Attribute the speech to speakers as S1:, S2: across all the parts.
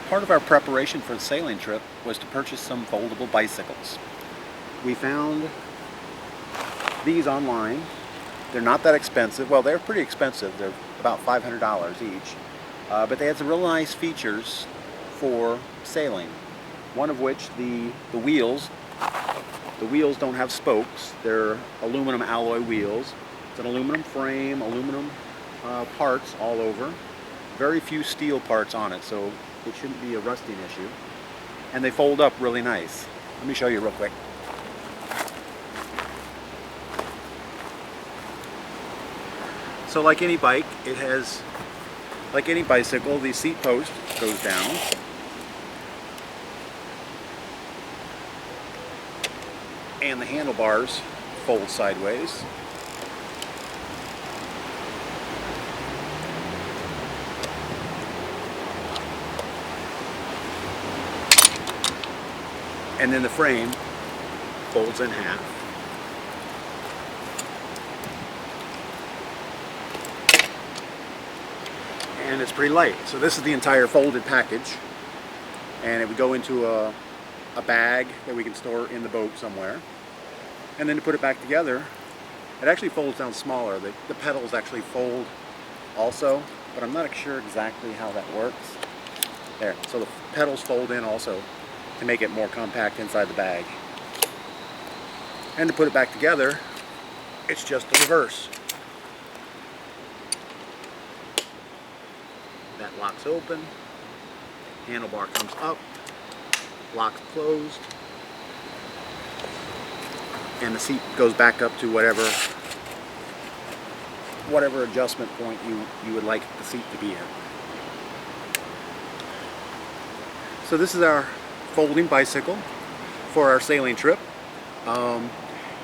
S1: Part of our preparation for the sailing trip was to purchase some foldable bicycles. We found these online. They're not that expensive. Well, they're pretty expensive. They're about $500 each. But they had some real nice features for sailing. One of which, the wheels don't have spokes. They're aluminum alloy wheels. It's an aluminum frame, aluminum parts all over. Very few steel parts on it, so it shouldn't be a rusting issue. And they fold up really nice. Let me show you real quick. So like any bike, it has, like any bicycle, the seat post goes down. And the handlebars fold sideways. And then the frame folds in half. And it's pretty light. So this is the entire folded package. And it would go into a bag that we can store in the boat somewhere. And then to put it back together, it actually folds down smaller. The pedals actually fold also, but I'm not sure exactly how that works. There, so the pedals fold in also, to make it more compact inside the bag. And to put it back together, it's just the reverse. That locks open, handlebar comes up, locks closed, and the seat goes back up to whatever adjustment point you would like the seat to be in. So this is our folding bicycle for our sailing trip.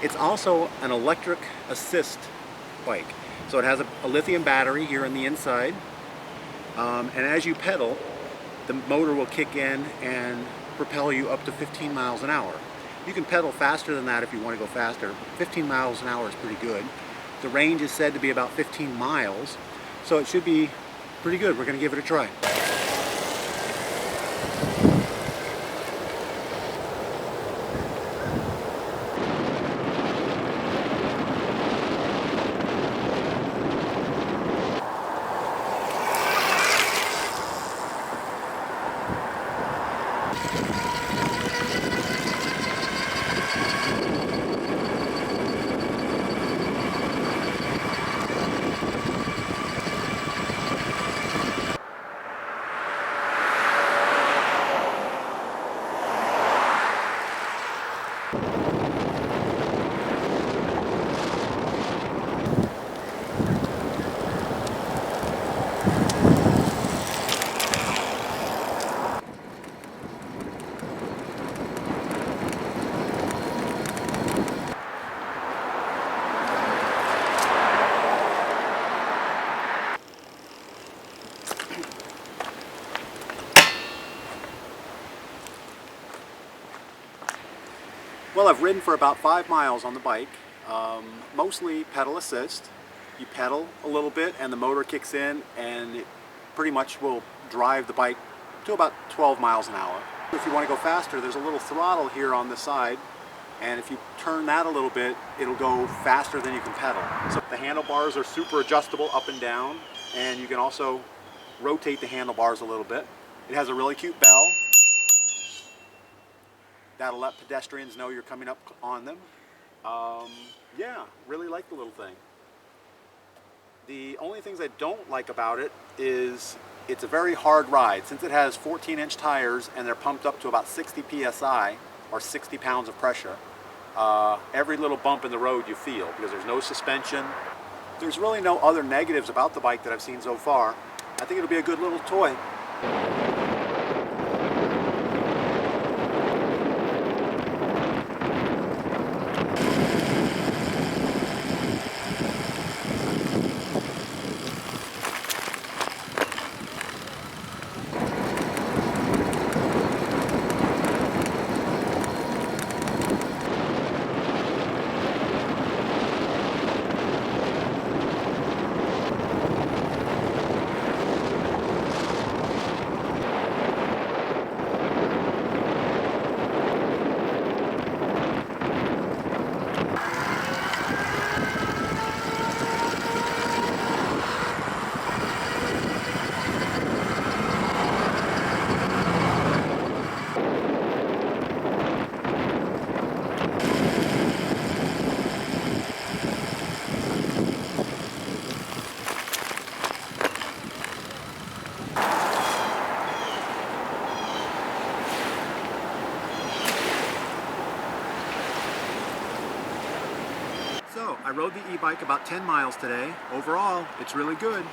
S1: It's also an electric assist bike. So it has a lithium battery here on the inside. And as you pedal, the motor will kick in and propel you up to 15 miles an hour. You can pedal faster than that if you want to go faster. 15 miles an hour is pretty good. The range is said to be about 15 miles, so it should be pretty good. We're going to give it a try. Well, I've ridden for about 5 miles on the bike, mostly pedal assist. You pedal a little bit and the motor kicks in and it pretty much will drive the bike to about 12 miles an hour. If you want to go faster, there's a little throttle here on the side, and if you turn that a little bit, it'll go faster than you can pedal. So the handlebars are super adjustable up and down, and you can also rotate the handlebars a little bit. It has a really cute bell that'll let pedestrians know you're coming up on them. Yeah, really like the little thing. The only things I don't like about it is it's a very hard ride. Since it has 14-inch tires and they're pumped up to about 60 psi, or 60 pounds of pressure, every little bump in the road you feel, because there's no suspension. There's really no other negatives about the bike that I've seen so far. I think it'll be a good little toy. rode the e-bike about 10 miles today. Overall, it's really good.